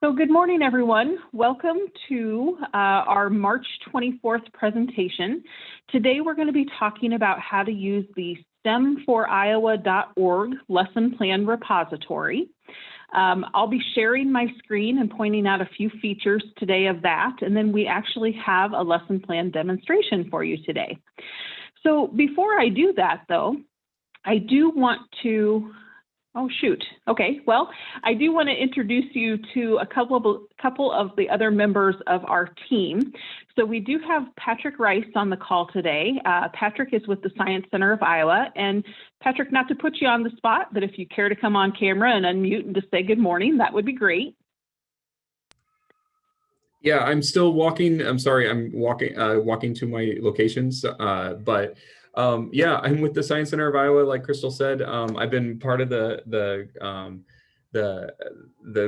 So good morning, everyone. Welcome to our March 24th presentation. Today, we're going to be talking about how to use the STEM4Iowa.org lesson plan repository. I'll be sharing my screen and pointing out a few features today of that, and then we actually have a lesson plan demonstration for you today. So before I do that, though, I do want to I do want to introduce you to a couple of the other members of our team. So we do have Patrick Rice on the call today. Patrick is with the Science Center of Iowa. And Patrick, not to put you on the spot, but if you care to come on camera and unmute and just say good morning, that would be great. Yeah, I'm still walking. I'm sorry, I'm walking to my locations, yeah, I'm with the Science Center of Iowa. Like Crystal said, I've been part of the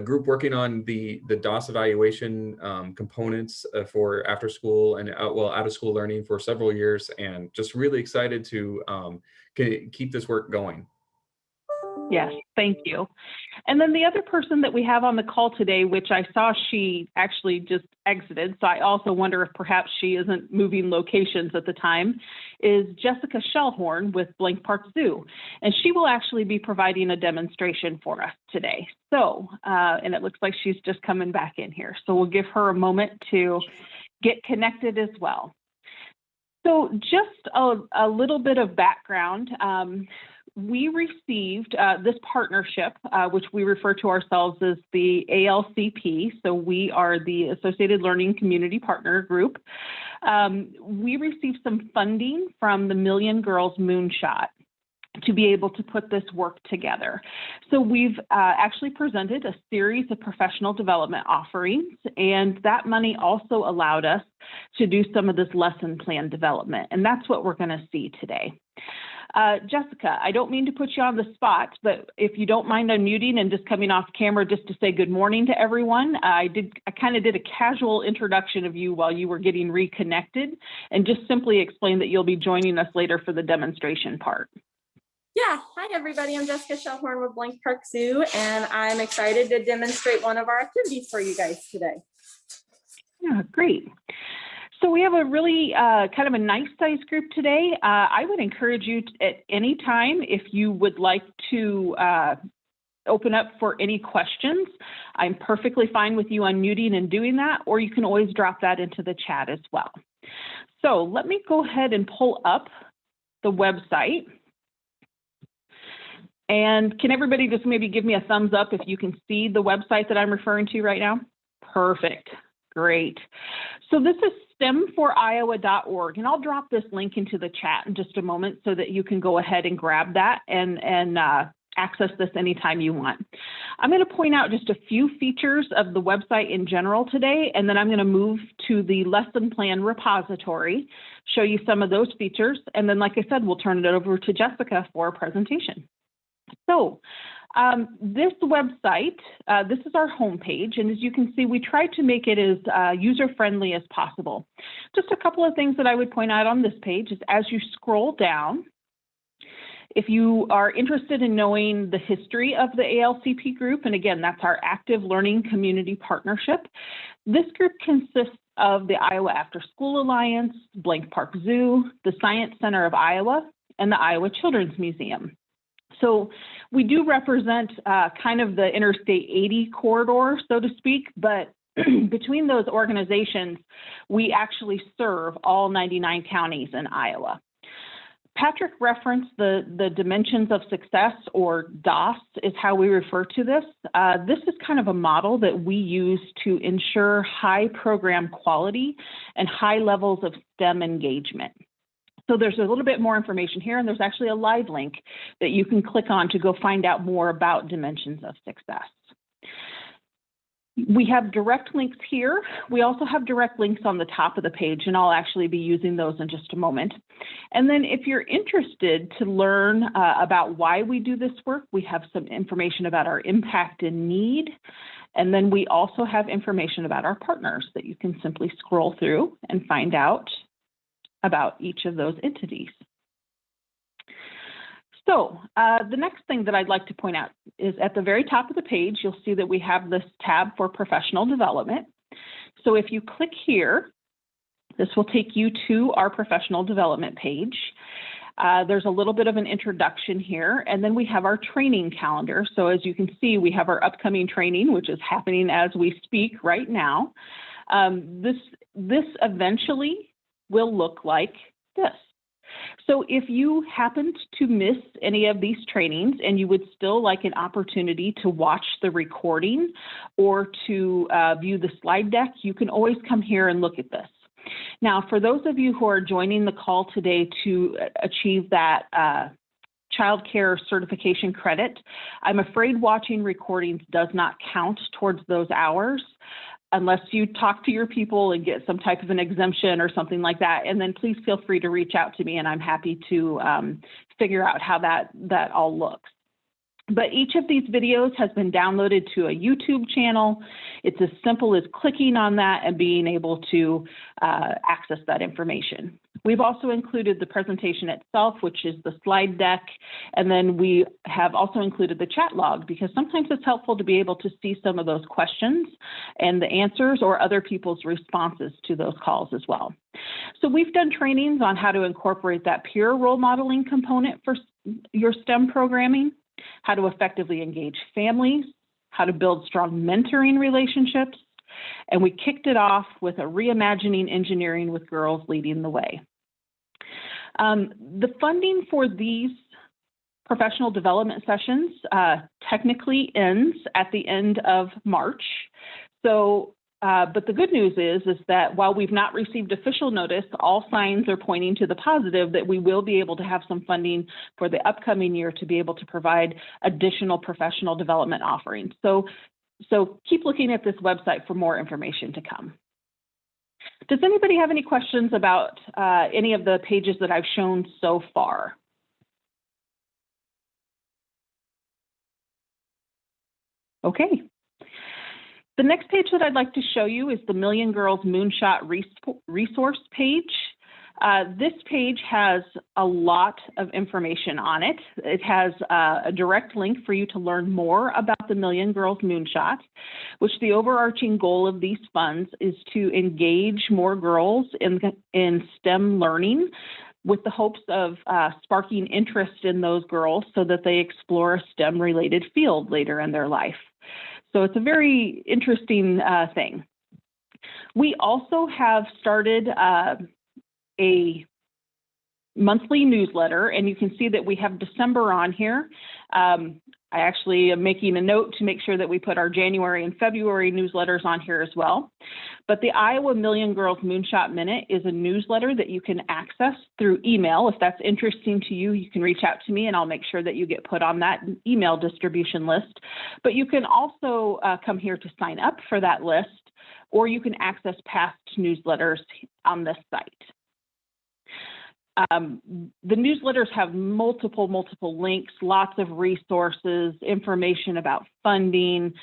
group working on the DOS evaluation components for after school and out of school learning for several years, and just really excited to keep this work going. Yes, thank you. And then the other person that we have on the call today, which I saw she actually just exited, so I also wonder if perhaps she isn't moving locations at the time, is Jessica Shellhorn with Blank Park Zoo. And she will actually be providing a demonstration for us today. So, and it looks like she's just coming back in here. So we'll give her a moment to get connected as well. So just a little bit of background. We received this partnership, which we refer to ourselves as the ALCP. So we are the Associated Learning Community Partner Group. We received some funding from the Million Girls Moonshot to be able to put this work together. So we've actually presented a series of professional development offerings, and that money also allowed us to do some of this lesson plan development, and that's what we're going to see today. Jessica, I don't mean to put you on the spot, but if you don't mind unmuting and just coming off camera just to say good morning to everyone. I kind of did a casual introduction of you while you were getting reconnected, and just simply explain that you'll be joining us later for the demonstration part. Yeah, hi everybody, I'm Jessica Shellhorn with Blank Park Zoo, and I'm excited to demonstrate one of our activities for you guys today. Yeah, great. So we have a really kind of a nice size group today. I would encourage you at any time, if you would like to open up for any questions, I'm perfectly fine with you unmuting and doing that, or you can always drop that into the chat as well. So let me go ahead and pull up the website. And can everybody just maybe give me a thumbs up if you can see the website that I'm referring to right now? Perfect. Great. So this is STEM4Iowa.org, and I'll drop this link into the chat in just a moment so that you can go ahead and grab that and access this anytime you want. I'm going to point out just a few features of the website in general today, and then I'm going to move to the lesson plan repository, show you some of those features, and then, like I said, we'll turn it over to Jessica for a presentation. So this website, this is our homepage, and as you can see, we try to make it as user-friendly as possible. Just a couple of things that I would point out on this page is as you scroll down, if you are interested in knowing the history of the ALCP group, and again, that's our Active Learning Community Partnership, this group consists of the Iowa After School Alliance, Blank Park Zoo, the Science Center of Iowa, and the Iowa Children's Museum. So we do represent kind of the Interstate 80 corridor, so to speak, but between those organizations, we actually serve all 99 counties in Iowa. Patrick referenced the Dimensions of Success, or DOS, is how we refer to this. This is kind of a model that we use to ensure high program quality and high levels of STEM engagement. So there's a little bit more information here, and there's actually a live link that you can click on to go find out more about Dimensions of Success. We have direct links here. We also have direct links on the top of the page, and I'll actually be using those in just a moment. And then if you're interested to learn about why we do this work, we have some information about our impact and need. And then we also have information about our partners that you can simply scroll through and find out about each of those entities. So the next thing that I'd like to point out is at the very top of the page, you'll see that we have this tab for professional development. So if you click here, this will take you to our professional development page. There's a little bit of an introduction here, and then we have our training calendar. So as you can see, we have our upcoming training, which is happening as we speak right now. This eventually will look like this. So if you happened to miss any of these trainings and you would still like an opportunity to watch the recording or to view the slide deck, you can always come here and look at this. Now, for those of you who are joining the call today to achieve that child care certification credit, I'm afraid watching recordings does not count towards those hours unless you talk to your people and get some type of an exemption or something like that. And then please feel free to reach out to me and I'm happy to figure out how that all looks. But each of these videos has been downloaded to a YouTube channel. It's as simple as clicking on that and being able to access that information. We've also included the presentation itself, which is the slide deck. And then we have also included the chat log because sometimes it's helpful to be able to see some of those questions and the answers or other people's responses to those calls as well. So we've done trainings on how to incorporate that peer role modeling component for your STEM programming, how to effectively engage families, how to build strong mentoring relationships, and we kicked it off with a reimagining engineering with girls leading the way. The funding for these professional development sessions technically ends at the end of March. So, but the good news is that while we've not received official notice, all signs are pointing to the positive that we will be able to have some funding for the upcoming year to be able to provide additional professional development offerings. So keep looking at this website for more information to come. Does anybody have any questions about any of the pages that I've shown so far? Okay. The next page that I'd like to show you is the Million Girls Moonshot resource page. This page has a lot of information on it. It has a direct link for you to learn more about the Million Girls Moonshot, which the overarching goal of these funds is to engage more girls in STEM learning with the hopes of sparking interest in those girls so that they explore a STEM-related field later in their life. So it's a very interesting thing. We also have started a monthly newsletter, and you can see that we have December on here. I actually am making a note to make sure that we put our January and February newsletters on here as well. But the Iowa Million Girls Moonshot Minute is a newsletter that you can access through email. If that's interesting to you, you can reach out to me and I'll make sure that you get put on that email distribution list. But you can also come here to sign up for that list, or you can access past newsletters on this site. The newsletters have multiple links, lots of resources, information about funding,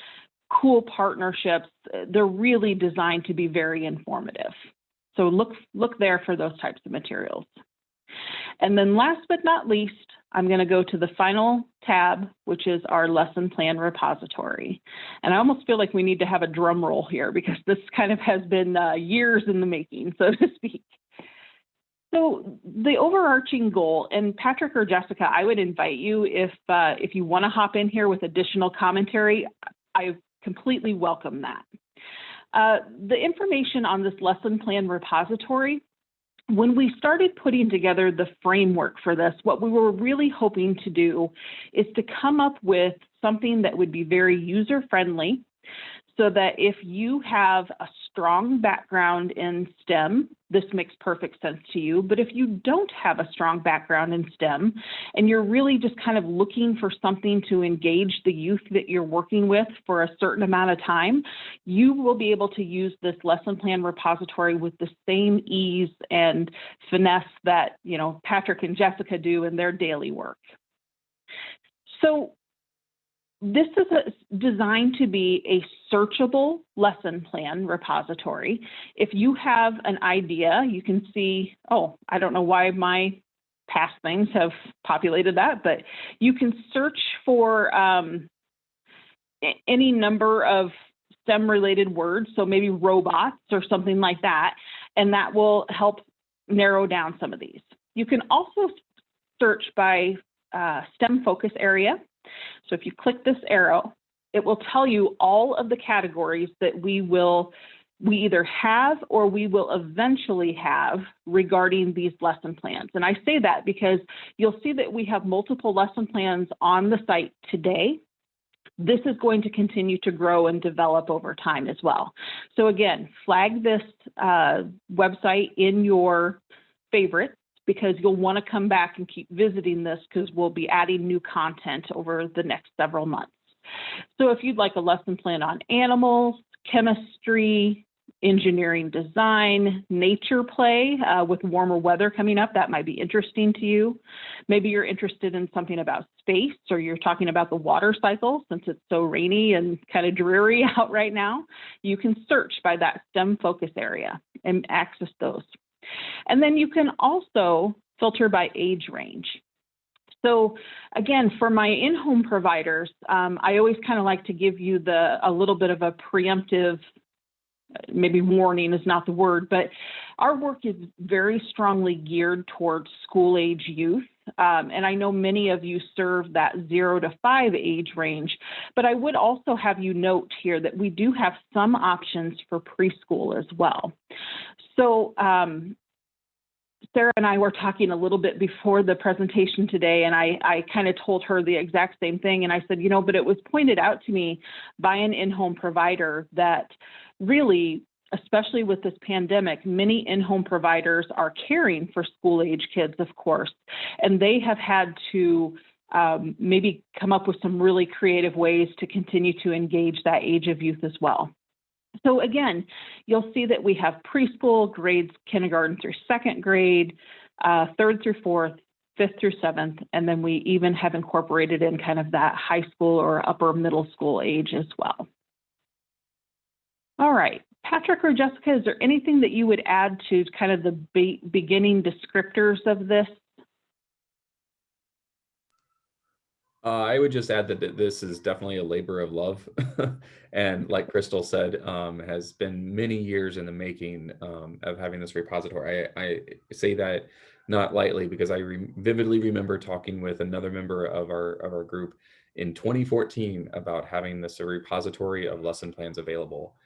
cool partnerships. They're really designed to be very informative. So look there for those types of materials. And then last but not least, I'm going to go to the final tab, which is our lesson plan repository. And I almost feel like we need to have a drum roll here because this kind of has been years in the making, so to speak. So the overarching goal, and Patrick or Jessica, I would invite you if you want to hop in here with additional commentary, I completely welcome that. The information on this lesson plan repository, when we started putting together the framework for this, what we were really hoping to do is to come up with something that would be very user-friendly, so that if you have a strong background in STEM, this makes perfect sense to you. But if you don't have a strong background in STEM and you're really just kind of looking for something to engage the youth that you're working with for a certain amount of time, you will be able to use this lesson plan repository with the same ease and finesse that, you know, Patrick and Jessica do in their daily work. So this is designed to be a searchable lesson plan repository. If you have an idea, you can see, oh, I don't know why my past things have populated that, but you can search for any number of STEM related words, so maybe robots or something like that, and that will help narrow down some of these. You can also search by STEM focus area. So if you click this arrow, it will tell you all of the categories that we either have or we will eventually have regarding these lesson plans. And I say that because you'll see that we have multiple lesson plans on the site today. This is going to continue to grow and develop over time as well. So again, flag this website in your favorites, because you'll want to come back and keep visiting this, because we'll be adding new content over the next several months. So if you'd like a lesson plan on animals, chemistry, engineering design, nature play with warmer weather coming up, that might be interesting to you. Maybe you're interested in something about space, or you're talking about the water cycle since it's so rainy and kind of dreary out right now. You can search by that STEM focus area and access those. And then you can also filter by age range. So again, for my in-home providers, I always kind of like to give you a little bit of a preemptive, maybe warning is not the word, but our work is very strongly geared towards school age youth. And I know many of you serve that 0 to 5 age range, but I would also have you note here that we do have some options for preschool as well. So Sarah and I were talking a little bit before the presentation today, and I kind of told her the exact same thing. And I said, but it was pointed out to me by an in-home provider that really, especially with this pandemic, many in-home providers are caring for school-age kids, of course, and they have had to maybe come up with some really creative ways to continue to engage that age of youth as well. So again, you'll see that we have preschool, grades kindergarten through 2nd grade, 3rd through 4th, 5th through 7th, and then we even have incorporated in kind of that high school or upper middle school age as well. All right, Patrick or Jessica, is there anything that you would add to kind of the beginning descriptors of this? I would just add that this is definitely a labor of love. And like Crystal said, has been many years in the making of having this repository. I say that not lightly, because I vividly remember talking with another member of our group in 2014 about having this repository of lesson plans available.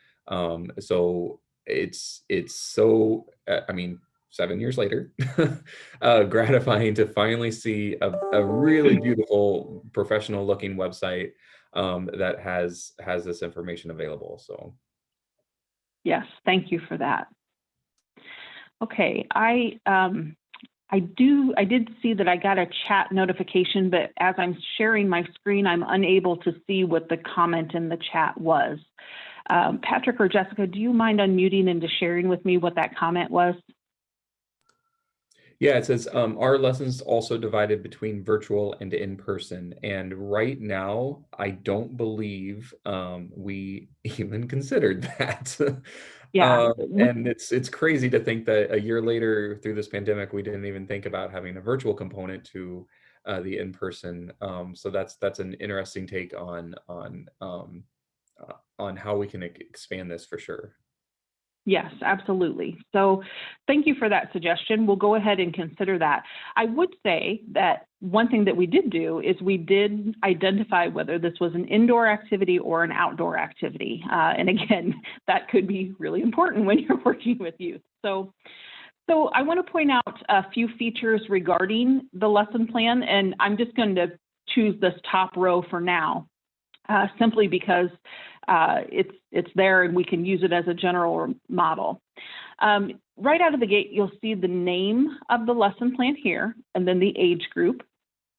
So it's so, 7 years later, gratifying to finally see a really beautiful, professional looking website that has this information available. So yes, thank you for that. Okay, I did see that I got a chat notification, but as I'm sharing my screen, I'm unable to see what the comment in the chat was. Patrick or Jessica, do you mind unmuting and just sharing with me what that comment was? Yeah, it says, our lessons also divided between virtual and in-person. And right now, I don't believe we even considered that. Yeah. And it's crazy to think that a year later through this pandemic, we didn't even think about having a virtual component to the in-person. So that's an interesting take on how we can expand this for sure. Yes, absolutely. So thank you for that suggestion. We'll go ahead and consider that. I would say that one thing that we did do is we did identify whether this was an indoor activity or an outdoor activity. And again, that could be really important when you're working with youth. So I want to point out a few features regarding the lesson plan, and I'm just going to choose this top row for now, simply because it's there and we can use it as a general model. Right out of the gate, you'll see the name of the lesson plan here, and then the age group.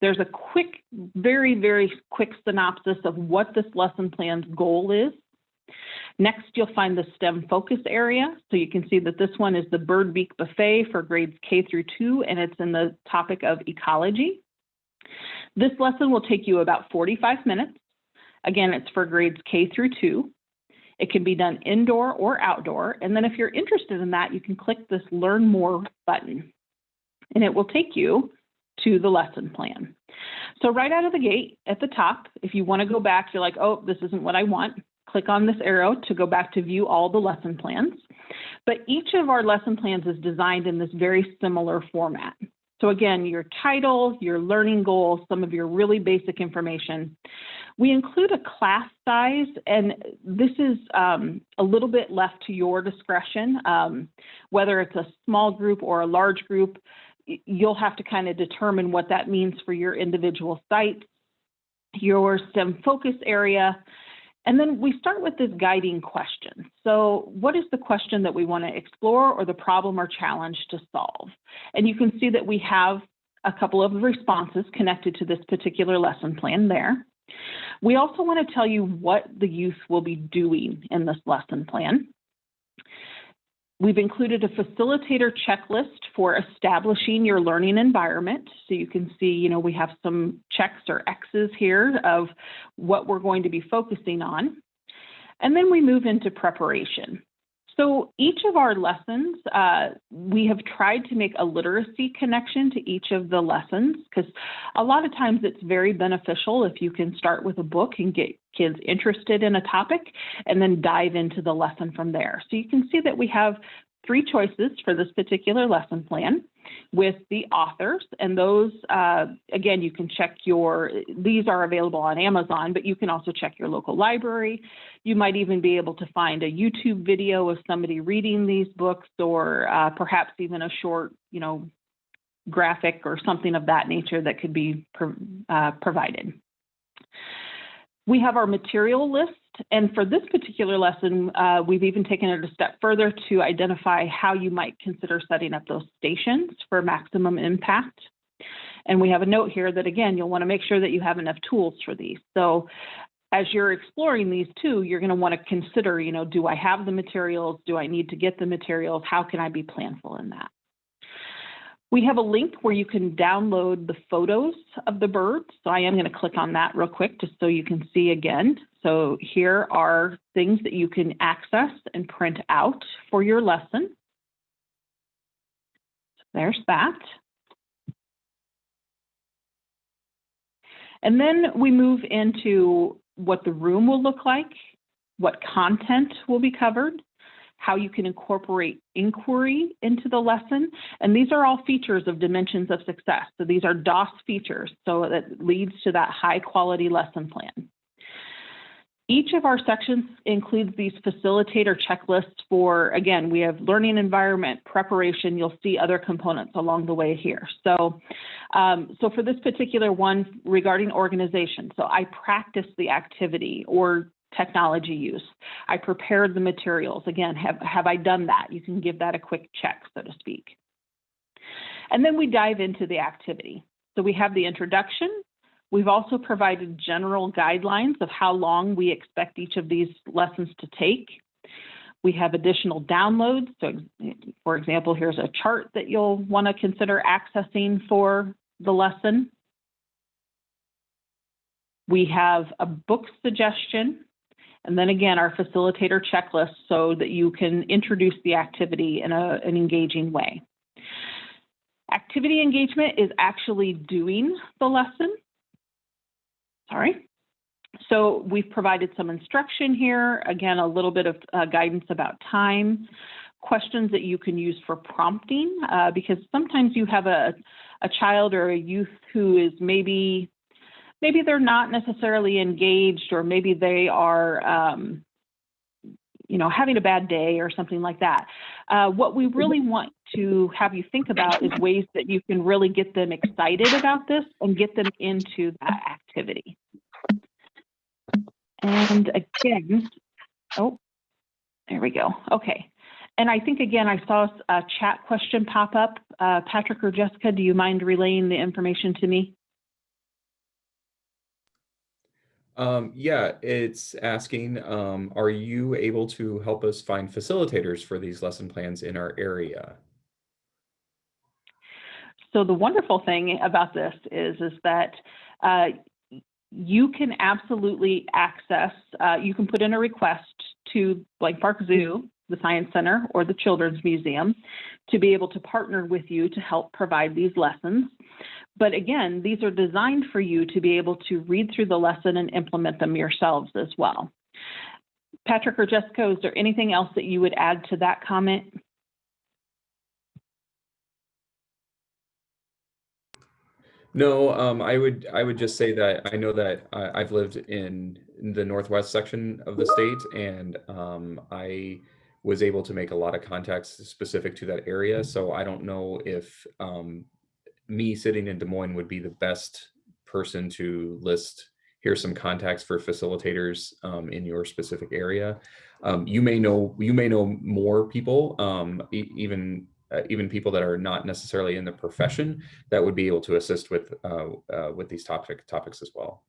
There's a quick, very, very quick synopsis of what this lesson plan's goal is. Next, you'll find the STEM focus area. So you can see that this one is the Bird Beak Buffet for grades K through 2, and it's in the topic of ecology. This lesson will take you about 45 minutes. Again, it's for grades K through 2. It can be done indoor or outdoor. And then if you're interested in that, you can click this Learn More button. And it will take you to the lesson plan. So right out of the gate at the top, if you want to go back, you're like, oh, this isn't what I want, click on this arrow to go back to view all the lesson plans. But each of our lesson plans is designed in this very similar format. So again, your title, your learning goals, some of your really basic information. We include a class size, and this is a little bit left to your discretion. Whether it's a small group or a large group, you'll have to kind of determine what that means for your individual site, your STEM focus area. And then we start with this guiding question. So what is the question that we want to explore, or the problem or challenge to solve? And you can see that we have a couple of responses connected to this particular lesson plan there. We also want to tell you what the youth will be doing in this lesson plan. We've included a facilitator checklist for establishing your learning environment. So you can see, we have some checks or X's here of what we're going to be focusing on. And then we move into preparation. So each of our lessons, we have tried to make a literacy connection to each of the lessons, because a lot of times it's very beneficial if you can start with a book and get kids interested in a topic and then dive into the lesson from there. So you can see that we have 3 choices for this particular lesson plan with the authors, and those, again, you can check these are available on Amazon, but you can also check your local library. You might even be able to find a YouTube video of somebody reading these books, or perhaps even a short, graphic or something of that nature that could be provided. We have our material list, and for this particular lesson, we've even taken it a step further to identify how you might consider setting up those stations for maximum impact. And we have a note here that, again, you'll want to make sure that you have enough tools for these. So as you're exploring these too, you're going to want to consider, do I have the materials? Do I need to get the materials? How can I be planful in that? We have a link where you can download the photos of the birds. So I am going to click on that real quick just so you can see again. So here are things that you can access and print out for your lesson. So there's that. And then we move into what the room will look like, what content will be covered, how you can incorporate inquiry into the lesson. And these are all features of Dimensions of Success. So these are DOS features, so that leads to that high quality lesson plan. Each of our sections includes these facilitator checklists for, again, we have learning environment, preparation. You'll see other components along the way here. So, for this particular one regarding organization, so I practiced the activity or technology use. I prepared the materials. Again, have I done that? You can give that a quick check, so to speak. And then we dive into the activity. So we have the introduction. We've also provided general guidelines of how long we expect each of these lessons to take. We have additional downloads. So for example, here's a chart that you'll want to consider accessing for the lesson. We have a book suggestion. And then again, our facilitator checklist so that you can introduce the activity in an engaging way. Activity engagement is actually doing the lesson. So we've provided some instruction here. Again, a little bit of guidance about time, questions that you can use for prompting, because sometimes you have a child or a youth who is maybe they're not necessarily engaged, or maybe they are, having a bad day or something like that. What we really want to have you think about is ways that you can really get them excited about this and get them into that activity. And again, there we go. Okay. And I think, again, I saw a chat question pop up. Patrick or Jessica, do you mind relaying the information to me? Yeah, it's asking, are you able to help us find facilitators for these lesson plans in our area? So the wonderful thing about this is that you can absolutely access, you can put in a request to Blank Park Zoo, the Science Center, or the Children's Museum to be able to partner with you to help provide these lessons. But again, these are designed for you to be able to read through the lesson and implement them yourselves as well. Patrick or Jessica, is there anything else that you would add to that comment? No, I would just say that I know that I've lived in the northwest section of the state, and I was able to make a lot of contacts specific to that area. So I don't know if me sitting in Des Moines would be the best person to list. Here's some contacts for facilitators in your specific area. You may know more people, even people that are not necessarily in the profession, that would be able to assist with these topics as well.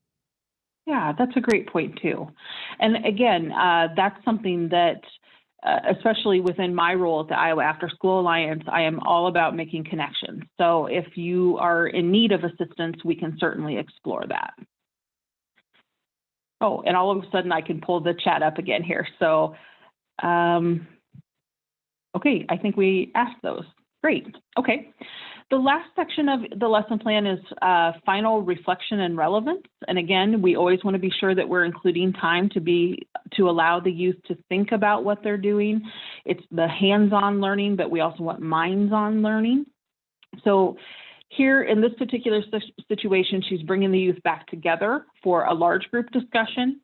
Yeah, that's a great point too. And again, that's something that, especially within my role at the Iowa After School Alliance, I am all about making connections. So if you are in need of assistance, we can certainly explore that. Oh, and all of a sudden I can pull the chat up again here. So, okay, I think we asked those. Great. Okay. The last section of the lesson plan is final reflection and relevance. And again, we always want to be sure that we're including time to allow the youth to think about what they're doing. It's the hands-on learning, but we also want minds-on learning. So here in this particular situation, she's bringing the youth back together for a large group discussion.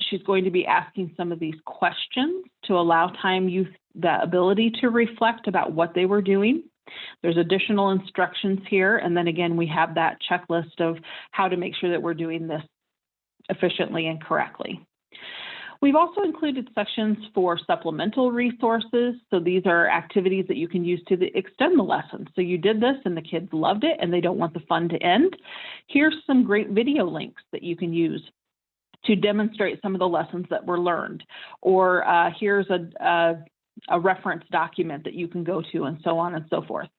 She's going to be asking some of these questions to allow youth the ability to reflect about what they were doing. There's additional instructions here. And then again, we have that checklist of how to make sure that we're doing this efficiently and correctly. We've also included sections for supplemental resources. So these are activities that you can use to extend the lesson. So you did this and the kids loved it and they don't want the fun to end. Here's some great video links that you can use to demonstrate some of the lessons that were learned. Or here's a reference document that you can go to, and so on and so forth.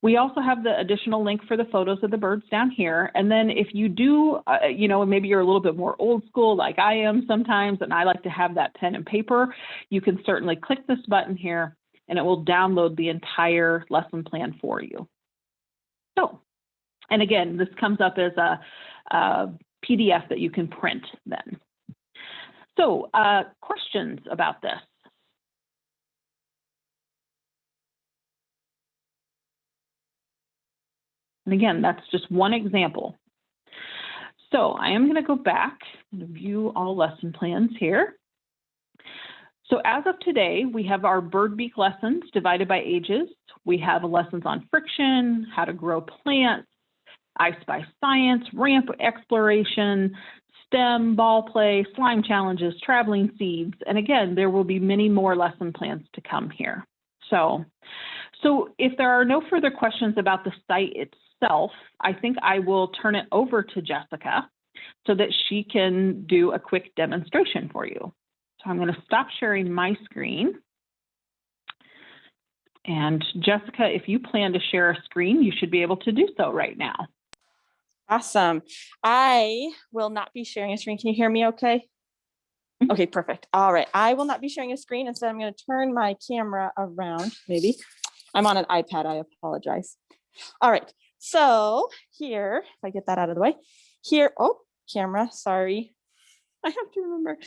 We also have the additional link for the photos of the birds down here. And then if you do, maybe you're a little bit more old school like I am sometimes, and I like to have that pen and paper, you can certainly click this button here and it will download the entire lesson plan for you. So, and again, this comes up as a PDF that you can print then. So questions about this? And again, that's just one example. So I am going to go back and view all lesson plans here. So as of today, we have our bird beak lessons divided by ages. We have lessons on friction, how to grow plants, I Spy Science, ramp exploration, STEM, ball play, slime challenges, traveling seeds. And again, there will be many more lesson plans to come here. So if there are no further questions about the site itself, I think I will turn it over to Jessica so that she can do a quick demonstration for you. So I'm going to stop sharing my screen. And Jessica, if you plan to share a screen, you should be able to do so right now. Awesome. I will not be sharing a screen. Can you hear me okay? Okay, perfect. All right. I will not be sharing a screen. Instead, I'm going to turn my camera around. Maybe I'm on an iPad. I apologize. All right. So here, if I get that out of the way here. Oh, camera. Sorry. I have to remember.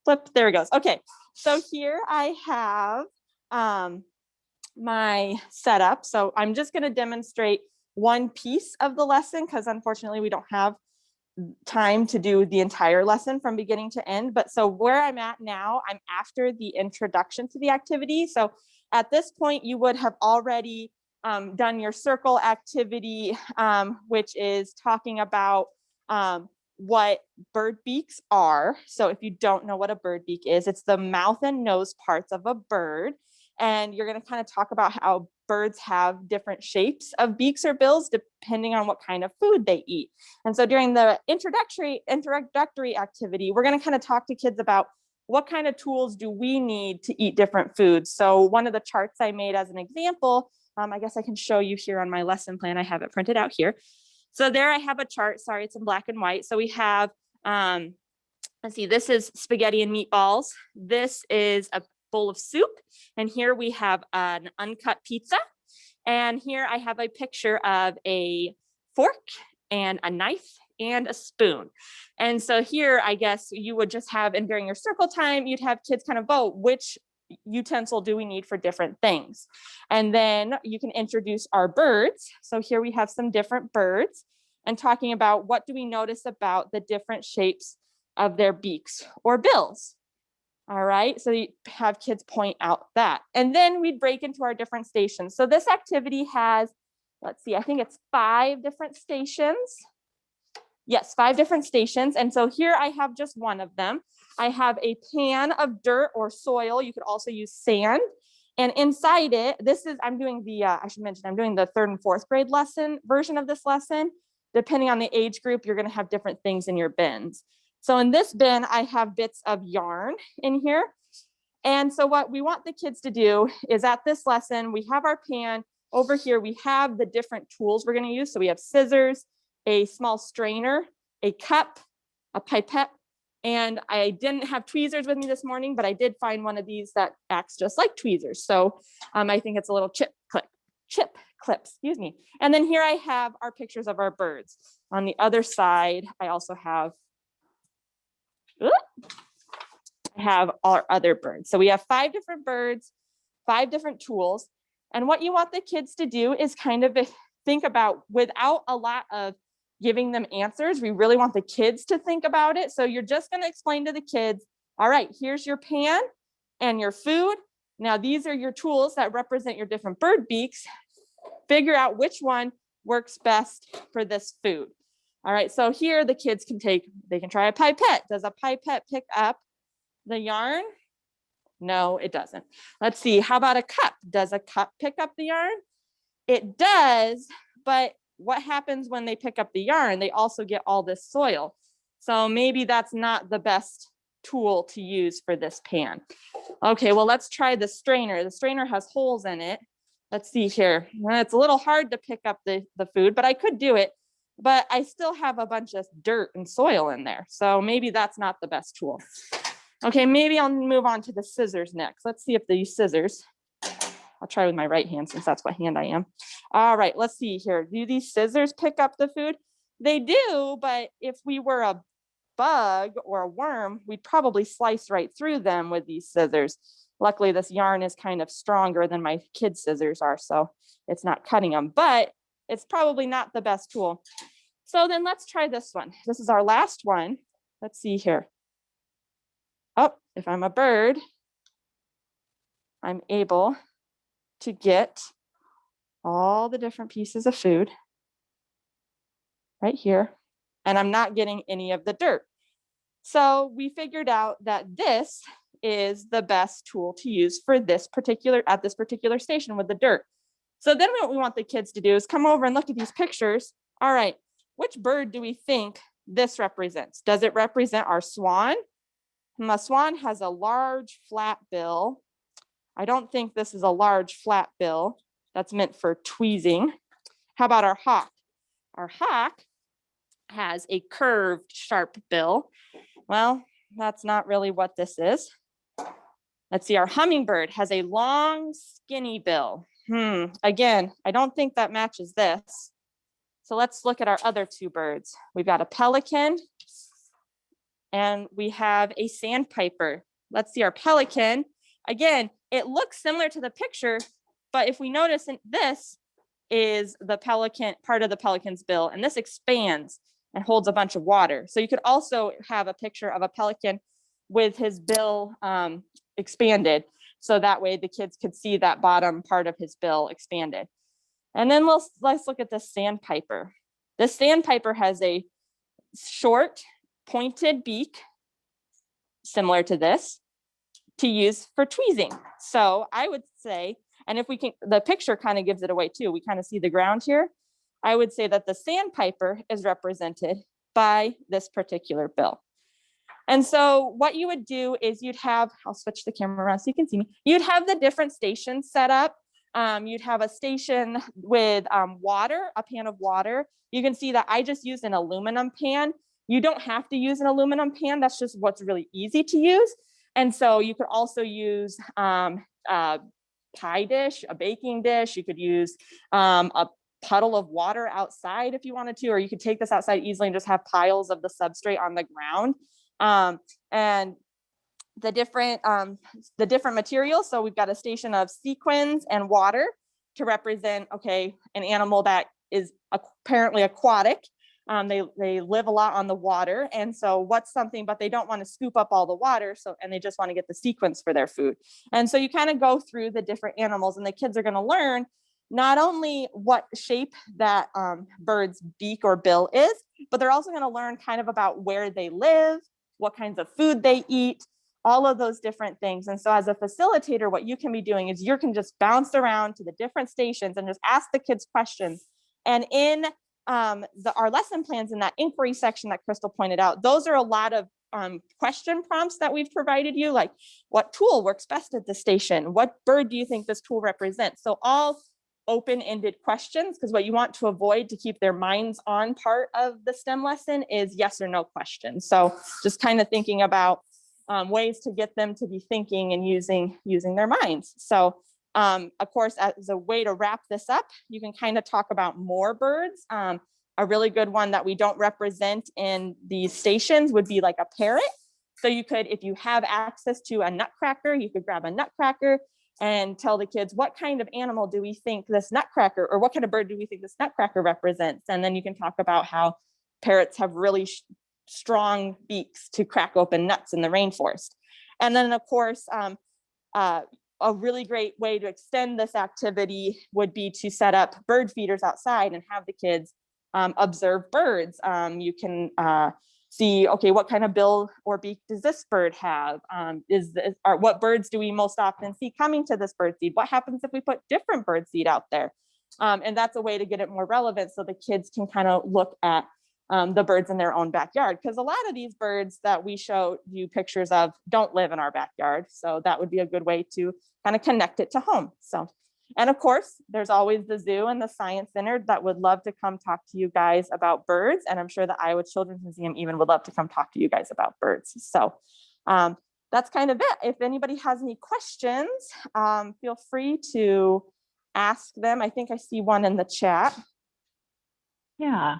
Flip. There it goes. Okay. So here I have my setup. So I'm just going to demonstrate one piece of the lesson because unfortunately we don't have time to do the entire lesson from beginning to end. But so where I'm at now, I'm after the introduction to the activity. So at this point, you would have already done your circle activity, which is talking about what bird beaks are. So if you don't know what a bird beak is, it's the mouth and nose parts of a bird. And you're going to kind of talk about how birds have different shapes of beaks or bills depending on what kind of food they eat. And so during the introductory activity, we're going to kind of talk to kids about what kind of tools do we need to eat different foods. So one of the charts I made as an example, I guess I can show you here on my lesson plan. I have it printed out here. So there I have a chart. Sorry, it's in black and white. So we have, let's see, this is spaghetti and meatballs. This is a bowl of soup. And here we have an uncut pizza. And here I have a picture of a fork and a knife and a spoon. And so here, I guess you would just have, and during your circle time, you'd have kids kind of vote which utensil do we need for different things. And then you can introduce our birds. So here we have some different birds and talking about what do we notice about the different shapes of their beaks or bills. All right, so you have kids point out that. And then we'd break into our different stations. So this activity has, let's see, I think it's 5 different stations. Yes, 5 different stations. And so here I have just one of them. I have a pan of dirt or soil. You could also use sand. And inside it, this is, I'm doing the, I should mention, I'm doing the 3rd and 4th grade lesson version of this lesson. Depending on the age group, you're going to have different things in your bins. So in this bin, I have bits of yarn in here. And so what we want the kids to do is at this lesson, we have our pan. Over here, we have the different tools we're going to use. So we have scissors, a small strainer, a cup, a pipette, and I didn't have tweezers with me this morning, but I did find one of these that acts just like tweezers. So I think it's a little chip clip, excuse me. And then here I have our pictures of our birds. On the other side, I also have our other birds. So we have 5 different birds, 5 different tools. And what you want the kids to do is kind of think about, without a lot of giving them answers, we really want the kids to think about it. So you're just going to explain to the kids, all right, here's your pan and your food. Now these are your tools that represent your different bird beaks. Figure out which one works best for this food. All right, so here the kids can try a pipette. Does a pipette pick up the yarn? No, it doesn't. Let's see, how about a cup? Does a cup pick up the yarn? It does, but what happens when they pick up the yarn? They also get all this soil. So maybe that's not the best tool to use for this pan. Okay, well, let's try the strainer. The strainer has holes in it. Let's see here. It's a little hard to pick up the food, but I could do it. But I still have a bunch of dirt and soil in there. So maybe that's not the best tool. Okay, maybe I'll move on to the scissors next. Let's see if these scissors, I'll try with my right hand since that's what hand I am. All right, let's see here. Do these scissors pick up the food? They do, but if we were a bug or a worm, we'd probably slice right through them with these scissors. Luckily, this yarn is kind of stronger than my kid scissors are, so it's not cutting them, but it's probably not the best tool. So then let's try this one. This is our last one. Let's see here. Oh, if I'm a bird, I'm able to get all the different pieces of food right here, and I'm not getting any of the dirt. So we figured out that this is the best tool to use for this particular station with the dirt. So then what we want the kids to do is come over and look at these pictures. All right, which bird do we think this represents? Does it represent our swan? The swan has a large flat bill. I don't think this is a large flat bill. That's meant for tweezing. How about our hawk? Our hawk has a curved, sharp bill. Well, that's not really what this is. Let's see, our hummingbird has a long, skinny bill. Again, I don't think that matches this. So let's look at our other 2 birds. We've got a pelican and we have a sandpiper. Let's see our pelican. Again, it looks similar to the picture, but if we notice this is the pelican, part of the pelican's bill, and this expands and holds a bunch of water. So you could also have a picture of a pelican with his bill expanded. So that way the kids could see that bottom part of his bill expanded. And then let's look at the sandpiper. The sandpiper has a short pointed beak, similar to this, to use for tweezing. So I would say, and if we can, the picture kind of gives it away too. We kind of see the ground here. I would say that the sandpiper is represented by this particular bill. And so what you would do is you'd have, I'll switch the camera around so you can see me. You'd have the different stations set up. You'd have a station with water, a pan of water. You can see that I just used an aluminum pan. You don't have to use an aluminum pan. That's just what's really easy to use. And so you could also use a pie dish, a baking dish. You could use a puddle of water outside if you wanted to, or you could take this outside easily and just have piles of the substrate on the ground. And the different materials. So we've got a station of sequins and water to represent, okay, an animal that is apparently aquatic. They live a lot on the water. And so what's something, but they don't want to scoop up all the water. So, and they just want to get the sequence for their food. And so you kind of go through the different animals, and the kids are going to learn not only what shape that bird's beak or bill is, but they're also going to learn kind of about where they live, what kinds of food they eat, all of those different things. And so as a facilitator, what you can be doing is you can just bounce around to the different stations and just ask the kids questions. And in our lesson plans in that inquiry section that Crystal pointed out, those are a lot of question prompts that we've provided you, like what tool works best at the station? What bird do you think this tool represents? So all open-ended questions, because what you want to avoid to keep their minds on part of the STEM lesson is yes or no questions. So just kind of thinking about ways to get them to be thinking and using their minds. So of course, as a way to wrap this up, you can kind of talk about more birds. A really good one that we don't represent in these stations would be like a parrot. So you could, if you have access to a nutcracker, you could grab a nutcracker and tell the kids, what kind of animal do we think this nutcracker, or what kind of bird do we think this nutcracker represents? And then you can talk about how parrots have really strong beaks to crack open nuts in the rainforest. And then of course, a really great way to extend this activity would be to set up bird feeders outside and have the kids observe birds. You can see, okay, what kind of bill or beak does this bird have? What birds do we most often see coming to this bird seed? What happens if we put different bird seed out there? And that's a way to get it more relevant so the kids can kind of look at the birds in their own backyard. Because a lot of these birds that we show you pictures of don't live in our backyard. So that would be a good way to kind of connect it to home. So, and of course, there's always the zoo and the science center that would love to come talk to you guys about birds. And I'm sure the Iowa Children's Museum even would love to come talk to you guys about birds. So that's kind of it. If anybody has any questions, feel free to ask them. I think I see one in the chat. Yeah.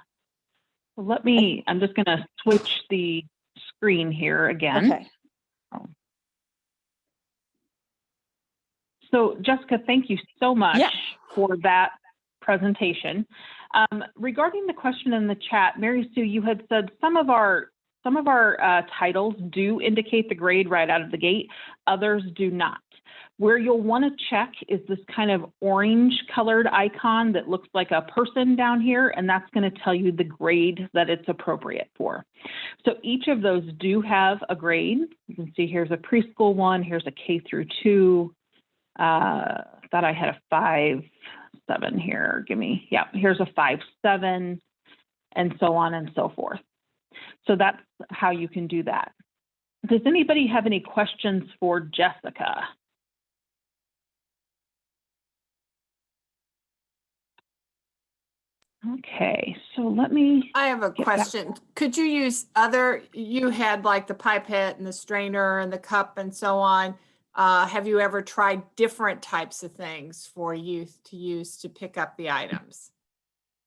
Well, I'm just going to switch the screen here again. Okay. So Jessica, thank you so much Yeah. for that presentation. Regarding the question in the chat, Mary Sue, you had said some of our titles do indicate the grade right out of the gate, others do not. Where you'll want to check is this kind of orange colored icon that looks like a person down here, and that's going to tell you the grade that it's appropriate for. So each of those do have a grade. You can see here's a preschool one, here's a K through 2. Thought I had a 5-7 here. Here's a 5-7, and so on and so forth. So that's how you can do that. Does anybody have any questions for Jessica? Okay, so let me. I have a question. Could you use you had like the pipette and the strainer and the cup and so on. Have you ever tried different types of things for youth to use to pick up the items?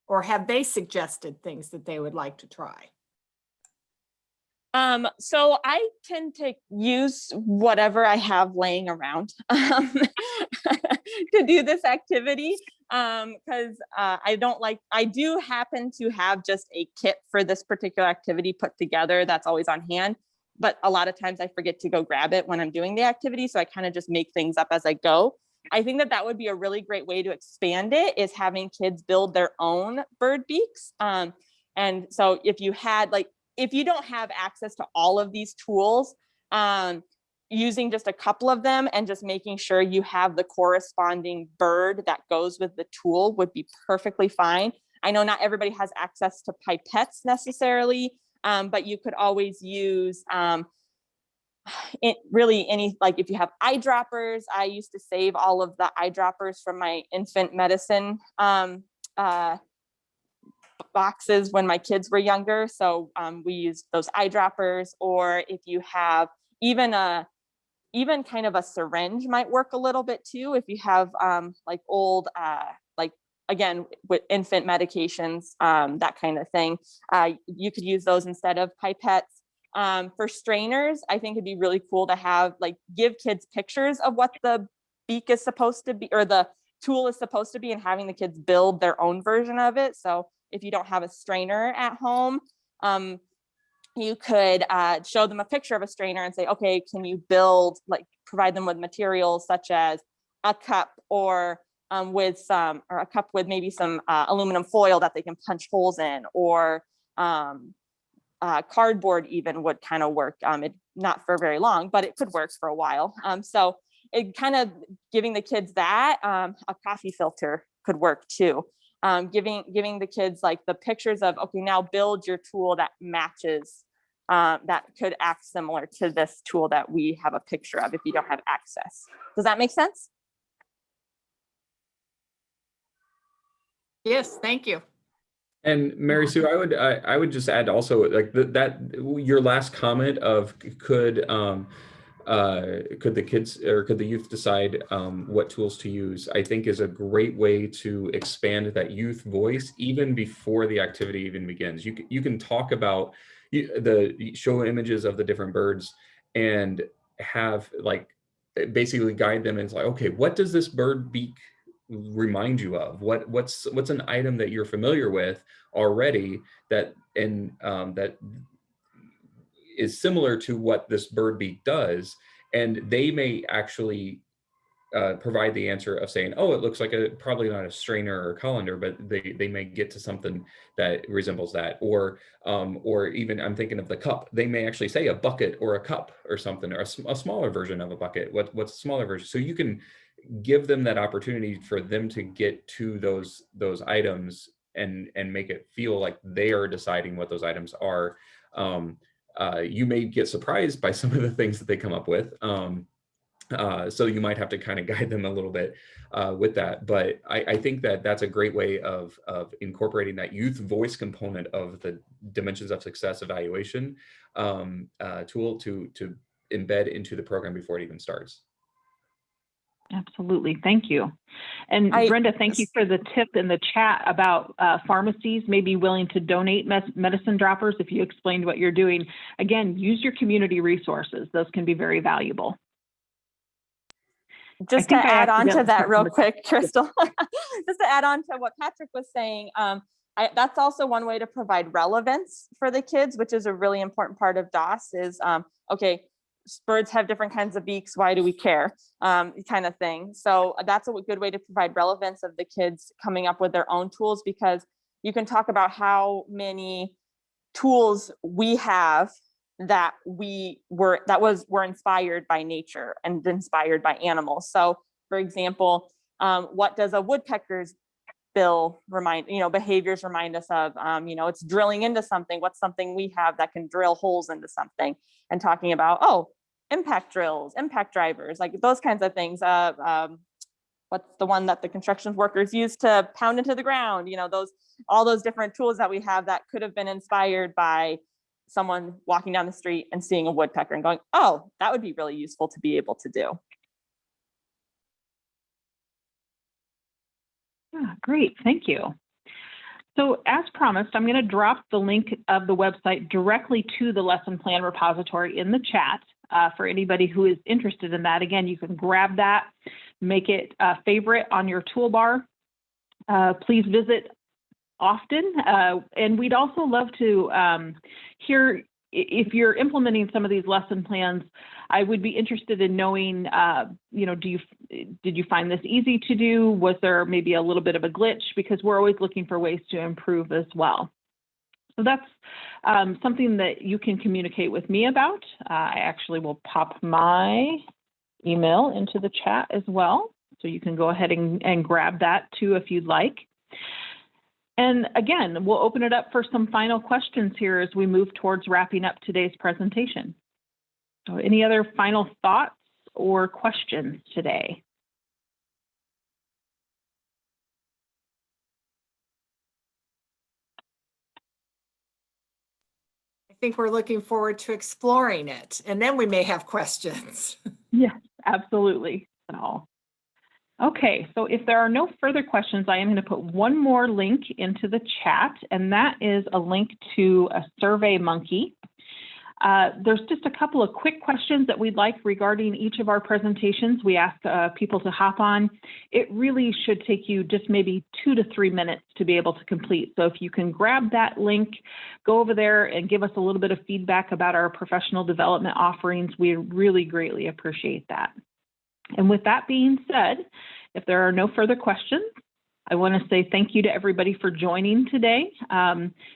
Or have they suggested things that they would like to try? So I tend to use whatever I have laying around to do this activity. Because I do happen to have just a kit for this particular activity put together that's always on hand. But a lot of times I forget to go grab it when I'm doing the activity. So I kind of just make things up as I go. I think that would be a really great way to expand it, is having kids build their own bird beaks. And so if you don't have access to all of these tools, using just a couple of them and just making sure you have the corresponding bird that goes with the tool would be perfectly fine. I know not everybody has access to pipettes necessarily, but you could always use if you have eyedroppers. I used to save all of the eyedroppers from my infant medicine boxes when my kids were younger. So we use those eyedroppers, or if you have even kind of a syringe might work a little bit too. If you have old again, with infant medications, that kind of thing. You could use those instead of pipettes. For strainers, I think it'd be really cool to have, like, give kids pictures of what the beak is supposed to be, or the tool is supposed to be, and having the kids build their own version of it. So if you don't have a strainer at home, you could show them a picture of a strainer and say, okay, can you build, like, provide them with materials such as a cup, or a cup with maybe some aluminum foil that they can punch holes in, or cardboard even would kind of work. Not for very long, but it could work for a while. So it kind of giving the kids that. A coffee filter could work too. Giving the kids, like, the pictures of, okay, now build your tool that matches, that could act similar to this tool that we have a picture of if you don't have access. Does that make sense? Yes, thank you. And Mary Sue, I would just add also, like, that your last comment of could the kids or could the youth decide what tools to use, I think is a great way to expand that youth voice even before the activity even begins. You can talk about show images of the different birds and have, like, basically guide them. And it's like, okay, what does this bird beak remind you of? What's an item that you're familiar with already that is similar to what this bird beak does? And they may actually provide the answer of saying, oh, it looks like probably not a strainer or a colander, but they may get to something that resembles that. Or even, I'm thinking of the cup. They may actually say a bucket or a cup or something, or a smaller version of a bucket. What's a smaller version? So you can give them that opportunity for them to get to those items and make it feel like they are deciding what those items are. You may get surprised by some of the things that they come up with. So you might have to kind of guide them a little bit with that. But I think that that's a great way of incorporating that youth voice component of the Dimensions of Success evaluation tool to embed into the program before it even starts. Absolutely. Thank you. And Brenda, thank you for the tip in the chat about pharmacies may be willing to donate medicine droppers if you explained what you're doing. Again, use your community resources. Those can be very valuable. Just to add on to that real quick, Crystal, just to add on to what Patrick was saying, that's also one way to provide relevance for the kids, which is a really important part of DOS is, okay, birds have different kinds of beaks. Why do we care? Kind of thing. So that's a good way to provide relevance of the kids coming up with their own tools, because you can talk about how many tools we have that were inspired by nature and inspired by animals. So for example, what does a woodpecker's bill behaviors remind us of? It's drilling into something. What's something we have that can drill holes into something? And talking about, impact drills, impact drivers, like those kinds of things. What's the one that the construction workers use to pound into the ground? All those different tools that we have that could have been inspired by someone walking down the street and seeing a woodpecker and going, oh, that would be really useful to be able to do. Great, thank you. So as promised, I'm going to drop the link of the website directly to the lesson plan repository in the chat for anybody who is interested in that. Again, you can grab that, make it a favorite on your toolbar. Please visit often. And we'd also love to hear if you're implementing some of these lesson plans. I would be interested in knowing, did you find this easy to do? Was there maybe a little bit of a glitch? Because we're always looking for ways to improve as well. So that's something that you can communicate with me about. I actually will pop my email into the chat as well. So you can go ahead and grab that too if you'd like. And again, we'll open it up for some final questions here as we move towards wrapping up today's presentation. So any other final thoughts or questions today? I think we're looking forward to exploring it, and then we may have questions. Yes, absolutely. So, Okay, so if there are no further questions, I am going to put one more link into the chat, and that is a link to a SurveyMonkey. There's just a couple of quick questions that we'd like regarding each of our presentations. We ask people to hop on. It really should take you just maybe 2 to 3 minutes to be able to complete. So if you can grab that link, go over there and give us a little bit of feedback about our professional development offerings, we really greatly appreciate that. And with that being said, if there are no further questions, I want to say thank you to everybody for joining today.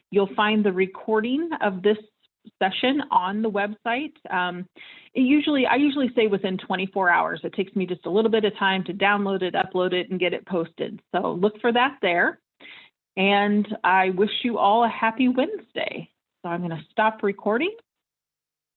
You'll find the recording of this session on the website. I usually say within 24 hours. It takes me just a little bit of time to download it, upload it, and get it posted. So look for that there. And I wish you all a happy Wednesday. So I'm going to stop recording.